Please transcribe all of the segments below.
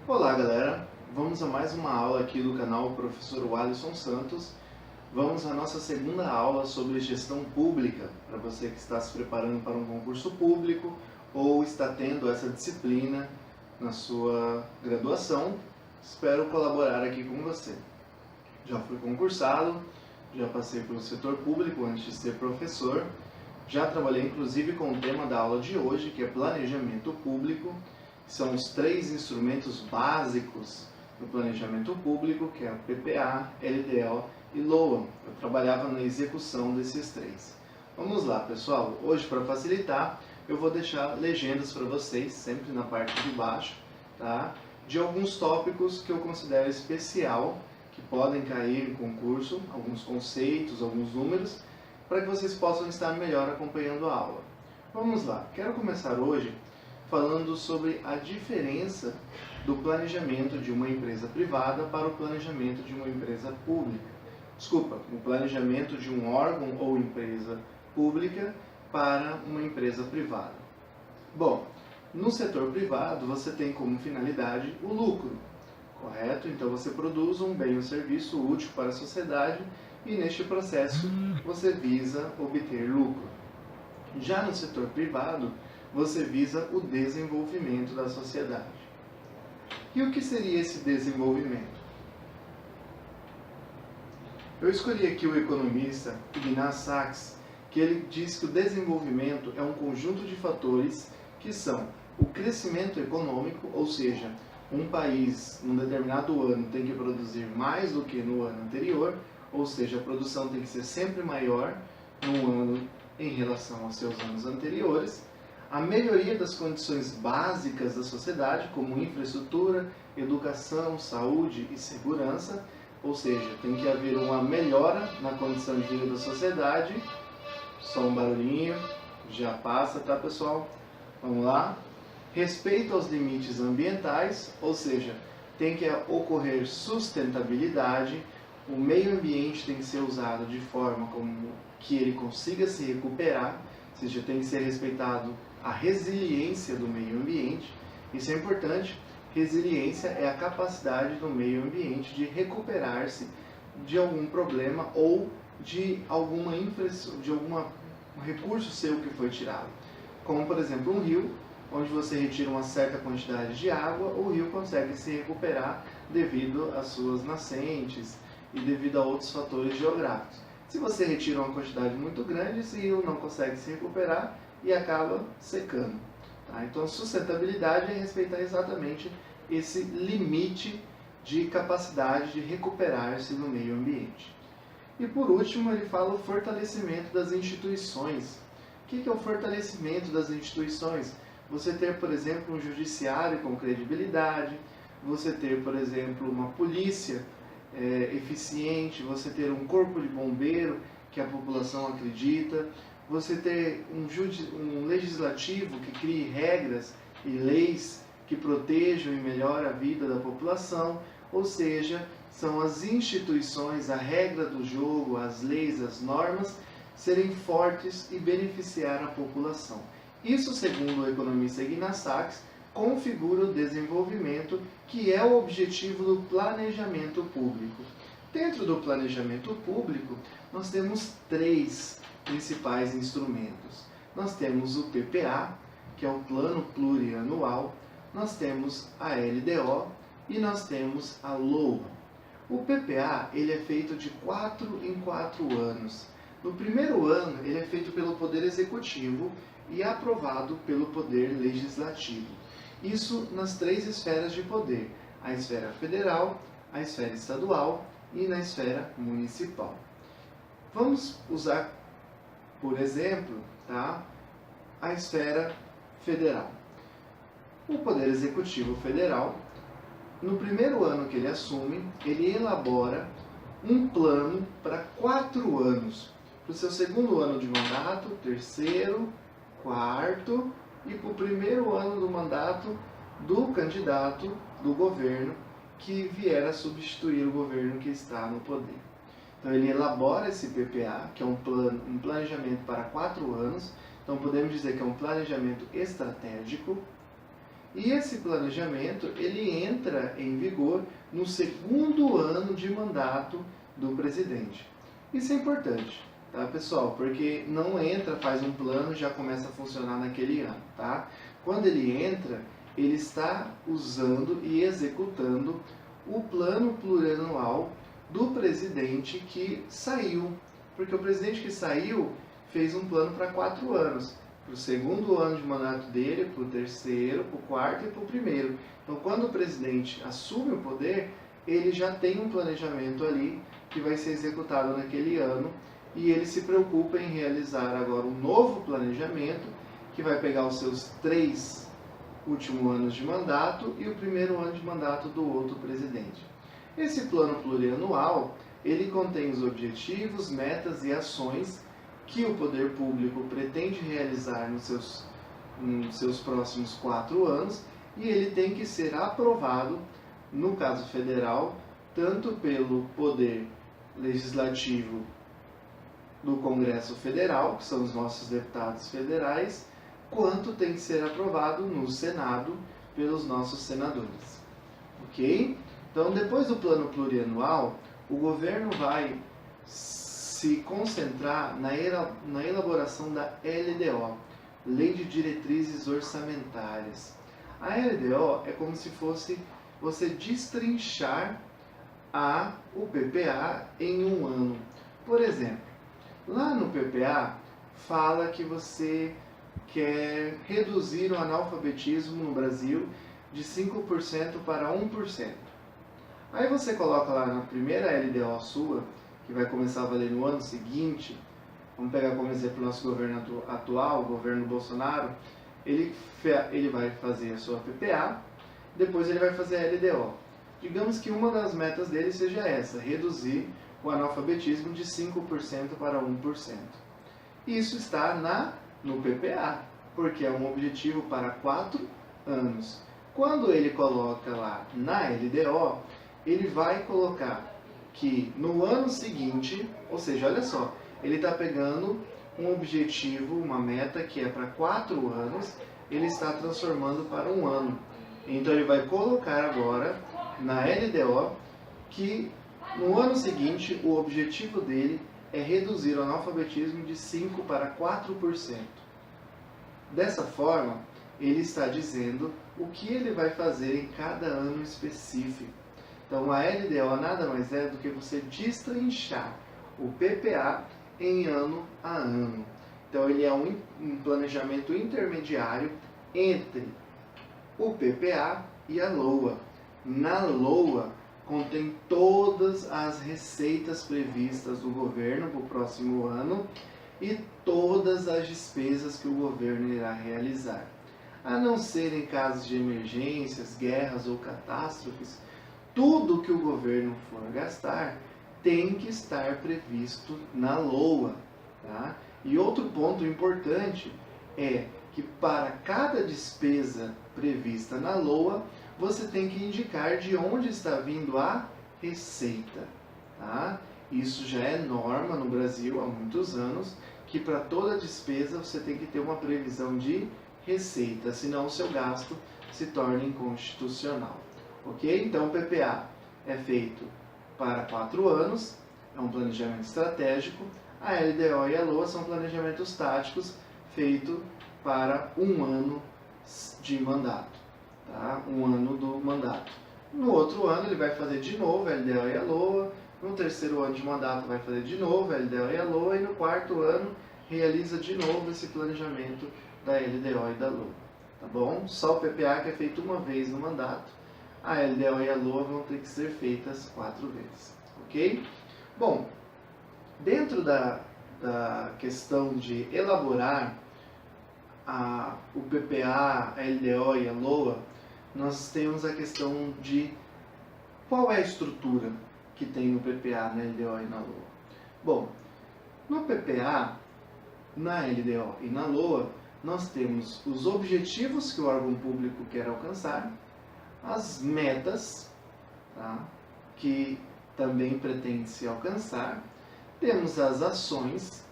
Olá galera, vamos a mais uma aula aqui do canal Professor Alisson Santos. Vamos à nossa segunda aula sobre gestão pública, para você que está se preparando para um concurso público ou está tendo essa disciplina na sua graduação. Espero colaborar aqui com você. Já fui concursado, já passei pelo setor público antes de ser professor, já trabalhei inclusive com o tema da aula de hoje, que é planejamento público. São os três instrumentos básicos do planejamento público, que é o PPA, LDO e LOA. Eu trabalhava na execução desses três. Vamos lá, pessoal. Hoje, para facilitar, eu vou deixar legendas para vocês, sempre na parte de baixo, tá? De alguns tópicos que eu considero especial, que podem cair em concurso, alguns conceitos, alguns números, para que vocês possam estar melhor acompanhando a aula. Vamos lá. Quero começar hoje falando sobre a diferença do planejamento de uma empresa privada para o planejamento de uma empresa pública. Desculpa, o planejamento de um órgão ou empresa pública para uma empresa privada. Bom, no setor privado você tem como finalidade o lucro, correto? Então você produz um bem ou serviço útil para a sociedade e neste processo você visa obter lucro. Já no setor privado, você visa o desenvolvimento da sociedade. E o que seria esse desenvolvimento? Eu escolhi aqui o economista Ignaz Sachs, que ele diz que o desenvolvimento é um conjunto de fatores que são o crescimento econômico, ou seja, um país num determinado ano tem que produzir mais do que no ano anterior, ou seja, a produção tem que ser sempre maior num ano em relação aos seus anos anteriores. A melhoria das condições básicas da sociedade, como infraestrutura, educação, saúde e segurança, ou seja, tem que haver uma melhora na condição de vida da sociedade. Só um barulhinho, já passa, tá pessoal? Vamos lá. Respeito aos limites ambientais, ou seja, tem que ocorrer sustentabilidade, o meio ambiente tem que ser usado de forma como que ele consiga se recuperar, ou seja, tem que ser respeitado a resiliência do meio ambiente. Isso é importante. Resiliência é a capacidade do meio ambiente de recuperar-se de algum problema ou de algum recurso seu que foi tirado. Como, por exemplo, um rio, onde você retira uma certa quantidade de água, o rio consegue se recuperar devido às suas nascentes e devido a outros fatores geográficos. Se você retira uma quantidade muito grande, esse rio não consegue se recuperar e acaba secando. Tá? Então, a sustentabilidade é respeitar exatamente esse limite de capacidade de recuperar-se no meio ambiente. E por último, ele fala o fortalecimento das instituições. O que é o fortalecimento das instituições? Você ter, por exemplo, um judiciário com credibilidade, você ter, por exemplo, uma polícia eficiente, você ter um corpo de bombeiro que a população acredita, você ter um legislativo que crie regras e leis que protejam e melhoram a vida da população, ou seja, são as instituições, a regra do jogo, as leis, as normas, serem fortes e beneficiar a população. Isso, segundo o economista Ignaz Sachs, configura o desenvolvimento, que é o objetivo do planejamento público. Dentro do planejamento público, nós temos três principais instrumentos. Nós temos o PPA, que é o Plano Plurianual, nós temos a LDO e nós temos a LOA. O PPA ele é feito de 4 em 4 anos. No primeiro ano, ele é feito pelo Poder Executivo e aprovado pelo Poder Legislativo. Isso nas três esferas de poder: a esfera federal, a esfera estadual e na esfera municipal. Vamos usar, por exemplo, tá, a esfera federal. O Poder Executivo Federal, no primeiro ano que ele assume, ele elabora um plano para 4 anos. Para o seu segundo ano de mandato, terceiro, quarto e para o primeiro ano do mandato do candidato do governo que vier a substituir o governo que está no poder. Então ele elabora esse PPA, que é um planejamento para 4 anos. Então podemos dizer que é um planejamento estratégico. E esse planejamento, ele entra em vigor no segundo ano de mandato do presidente. Isso é importante, tá, pessoal? Porque não entra, faz um plano e já começa a funcionar naquele ano, tá? Quando ele entra, ele está usando e executando o plano plurianual do presidente que saiu. Porque o presidente que saiu fez um plano para 4 anos. Para o segundo ano de mandato dele, para o terceiro, para o quarto e para o primeiro. Então, quando o presidente assume o poder, ele já tem um planejamento ali que vai ser executado naquele ano e ele se preocupa em realizar agora um novo planejamento que vai pegar os seus 3 últimos anos de mandato e o primeiro ano de mandato do outro presidente. Esse plano plurianual, ele contém os objetivos, metas e ações que o poder público pretende realizar nos seus próximos 4 anos e ele tem que ser aprovado, no caso federal, tanto pelo poder legislativo do Congresso Federal, que são os nossos deputados federais, quanto tem que ser aprovado no Senado pelos nossos senadores. Ok? Então, depois do plano plurianual, o governo vai se concentrar na elaboração da LDO, Lei de Diretrizes Orçamentárias. A LDO é como se fosse você destrinchar o PPA em um ano. Por exemplo, lá no PPA fala que você quer reduzir o analfabetismo no Brasil de 5% para 1%. Aí você coloca lá na primeira LDO sua, que vai começar a valer no ano seguinte, vamos pegar como exemplo o nosso governo atual, o governo Bolsonaro, ele vai fazer a sua PPA, depois ele vai fazer a LDO. Digamos que uma das metas dele seja essa, reduzir o analfabetismo de 5% para 1%. Isso está no PPA, porque é um objetivo para 4 anos. Quando ele coloca lá na LDO, ele vai colocar que no ano seguinte, ou seja, olha só, ele está pegando um objetivo, uma meta que é para 4 anos, ele está transformando para 1 ano. Então ele vai colocar agora na LDO que no ano seguinte o objetivo dele é reduzir o analfabetismo de 5% para 4%. Dessa forma, ele está dizendo o que ele vai fazer em cada ano específico. Então, a LDO nada mais é do que você destrinchar o PPA em ano a ano. Então, ele é um planejamento intermediário entre o PPA e a LOA. Na LOA, contém todas as receitas previstas do governo para o próximo ano e todas as despesas que o governo irá realizar. A não ser em casos de emergências, guerras ou catástrofes, tudo que o governo for gastar tem que estar previsto na LOA. Tá? E outro ponto importante é que para cada despesa prevista na LOA, você tem que indicar de onde está vindo a receita. Tá? Isso já é norma no Brasil há muitos anos, que para toda despesa você tem que ter uma previsão de receita, senão o seu gasto se torna inconstitucional. Ok? Então o PPA é feito para 4 anos, é um planejamento estratégico. A LDO e a LOA são planejamentos táticos feitos para 1 ano de mandato. Tá? 1 ano do mandato. No outro ano ele vai fazer de novo a LDO e a LOA. No terceiro ano de mandato vai fazer de novo a LDO e a LOA. E no quarto ano realiza de novo esse planejamento da LDO e da LOA. Tá bom? Só o PPA que é feito uma vez no mandato. A LDO e a LOA vão ter que ser feitas 4 vezes. Ok? Bom, dentro da questão de elaborar o PPA, a LDO e a LOA, nós temos a questão de qual é a estrutura que tem no PPA, na LDO e na LOA. Bom, no PPA, na LDO e na LOA, nós temos os objetivos que o órgão público quer alcançar, as metas, tá, que também pretende se alcançar, temos as ações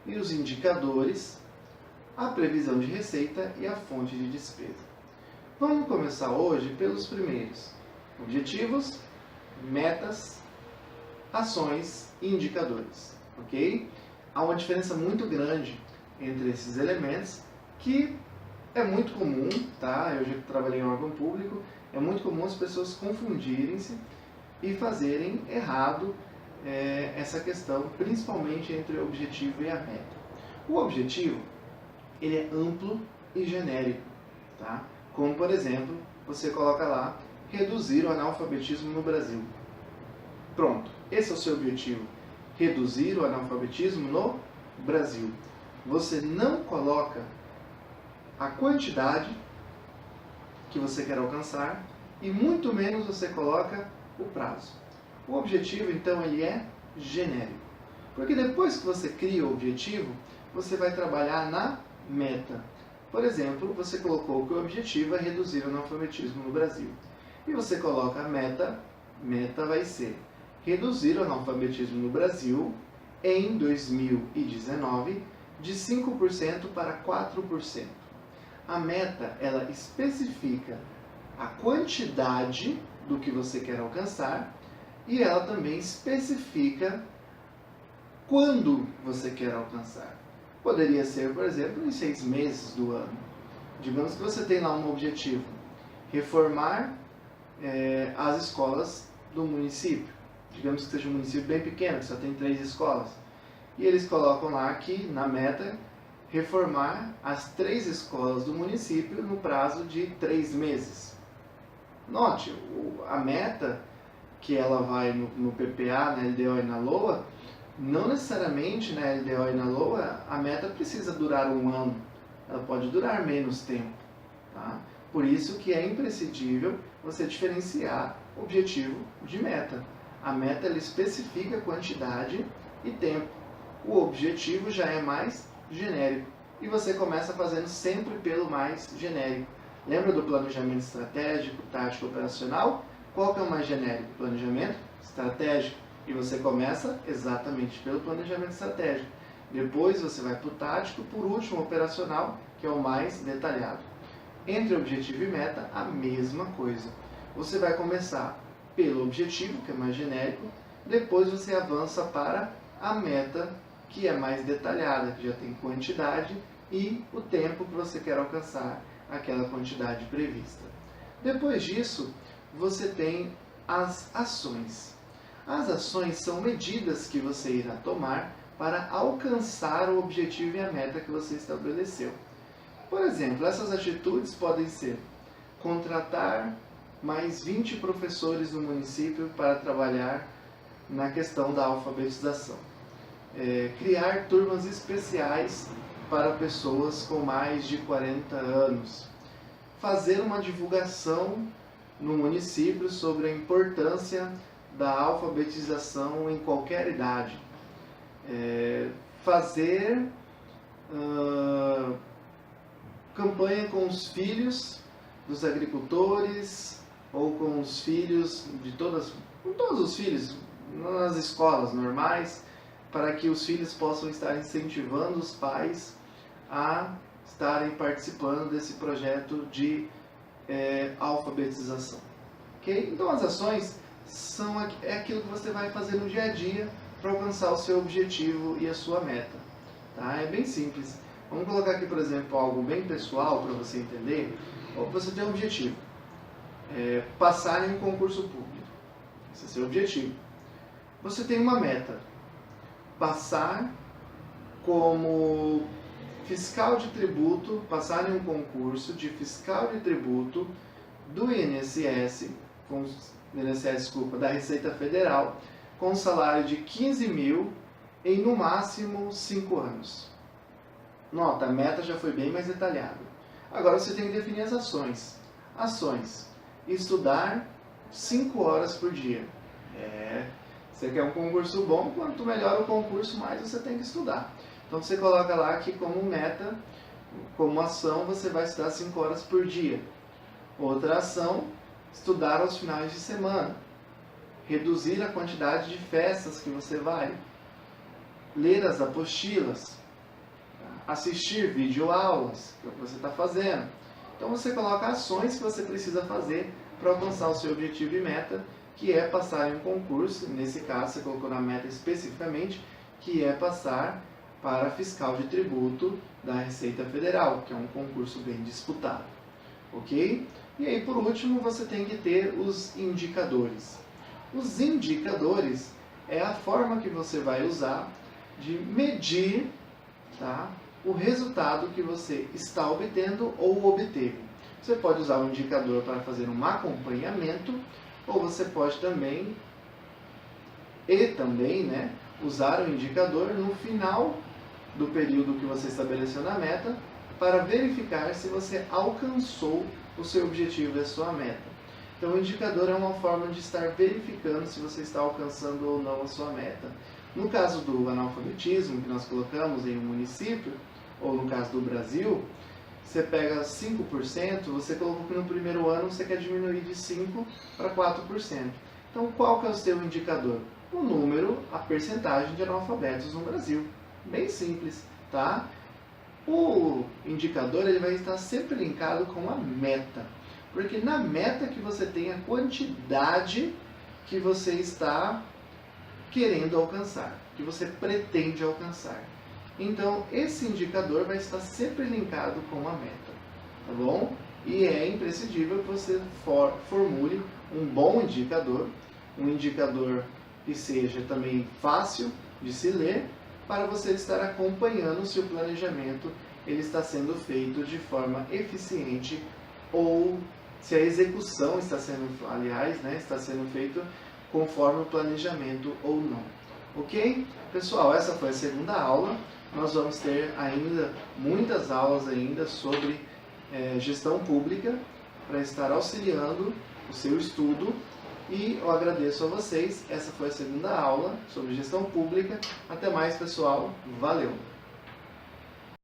e os indicadores, a previsão de receita e a fonte de despesa. Vamos começar hoje pelos primeiros: objetivos, metas, ações e indicadores, ok? Há uma diferença muito grande entre esses elementos que é muito comum, tá? Eu já trabalhei em órgão público, é muito comum as pessoas confundirem-se e fazerem errado essa questão, principalmente entre o objetivo e a meta. O objetivo, ele é amplo e genérico, tá? Como, por exemplo, você coloca lá, reduzir o analfabetismo no Brasil. Pronto, esse é o seu objetivo, reduzir o analfabetismo no Brasil. Você não coloca a quantidade que você quer alcançar e muito menos você coloca o prazo. O objetivo, então, ele é genérico. Porque depois que você cria o objetivo, você vai trabalhar na meta. Por exemplo, você colocou que o objetivo é reduzir o analfabetismo no Brasil. E você coloca a meta vai ser reduzir o analfabetismo no Brasil em 2019 de 5% para 4%. A meta, ela especifica a quantidade do que você quer alcançar e ela também especifica quando você quer alcançar. Poderia ser, por exemplo, em 6 meses do ano. Digamos que você tem lá um objetivo, reformar as escolas do município. Digamos que seja um município bem pequeno, que só tem 3 escolas. E eles colocam lá que, na meta, reformar as 3 escolas do município no prazo de 3 meses. Note, a meta que ela vai no PPA, na LDO e na LOA, não necessariamente na LDO e na LOA a meta precisa durar 1 ano, ela pode durar menos tempo. Tá? Por isso que é imprescindível você diferenciar objetivo de meta. A meta ela especifica quantidade e tempo. O objetivo já é mais genérico. E você começa fazendo sempre pelo mais genérico. Lembra do planejamento estratégico, tático, operacional? Qual que é o mais genérico? Planejamento estratégico. E você começa exatamente pelo planejamento estratégico. Depois você vai para o tático, por último, operacional, que é o mais detalhado. Entre objetivo e meta, a mesma coisa. Você vai começar pelo objetivo, que é mais genérico, depois você avança para a meta, que é mais detalhada, que já tem quantidade e o tempo que você quer alcançar aquela quantidade prevista. Depois disso, você tem as ações. As ações são medidas que você irá tomar para alcançar o objetivo e a meta que você estabeleceu. Por exemplo, essas atitudes podem ser contratar mais 20 professores no município para trabalhar na questão da alfabetização. Criar turmas especiais para pessoas com mais de 40 anos. Fazer uma divulgação no município sobre a importância da alfabetização em qualquer idade. Fazer campanha com os filhos dos agricultores ou com os filhos de todos os filhos nas escolas normais, para que os filhos possam estar incentivando os pais a estarem participando desse projeto de alfabetização. Okay? Então as ações é aquilo que você vai fazer no dia a dia para alcançar o seu objetivo e a sua meta. Tá? É bem simples. Vamos colocar aqui, por exemplo, algo bem pessoal para você entender. Você tem um objetivo, passar em um concurso público. Esse é o seu objetivo. Você tem uma meta, passar como fiscal de tributo, passar em um concurso de fiscal de tributo do INSS, da Receita Federal, com um salário de 15 mil em no máximo 5 anos. Nota, a meta já foi bem mais detalhada. Agora você tem que definir as ações. Ações. Estudar 5 horas por dia. Você quer um concurso bom, quanto melhor o concurso, mais você tem que estudar. Então você coloca lá que como meta, como ação, você vai estudar 5 horas por dia. Outra ação, estudar aos finais de semana. Reduzir a quantidade de festas que você vai. Ler as apostilas. Assistir videoaulas, que é o que você está fazendo. Então você coloca ações que você precisa fazer para alcançar o seu objetivo e meta, que é passar em um concurso. Nesse caso você colocou na meta especificamente, que é passar para fiscal de tributo da Receita Federal, que é um concurso bem disputado. Ok? E aí, por último, você tem que ter os indicadores. Os indicadores é a forma que você vai usar de medir, tá, o resultado que você está obtendo ou obteve. Você pode usar o indicador para fazer um acompanhamento, ou você pode também, né, usar o indicador no final do período que você estabeleceu na meta, para verificar se você alcançou o seu objetivo e a sua meta. Então, o indicador é uma forma de estar verificando se você está alcançando ou não a sua meta. No caso do analfabetismo, que nós colocamos em um município, ou no caso do Brasil, você pega 5%, você colocou que no primeiro ano você quer diminuir de 5% para 4%. Então, qual que é o seu indicador? O número, a percentagem de analfabetos no Brasil. Bem simples, tá? O indicador ele vai estar sempre linkado com a meta, porque na meta que você tem a quantidade que você está querendo alcançar, que você pretende alcançar. Então, esse indicador vai estar sempre linkado com a meta, tá bom? E é imprescindível que você formule um bom indicador, um indicador que seja também fácil de se ler, para você estar acompanhando se o planejamento ele está sendo feito de forma eficiente ou se a execução está sendo, aliás, né, está sendo feita conforme o planejamento ou não. Ok? Pessoal, essa foi a segunda aula. Nós vamos ter ainda muitas aulas ainda sobre gestão pública para estar auxiliando o seu estudo. E eu agradeço a vocês. Essa foi a segunda aula sobre gestão pública. Até mais, pessoal. Valeu!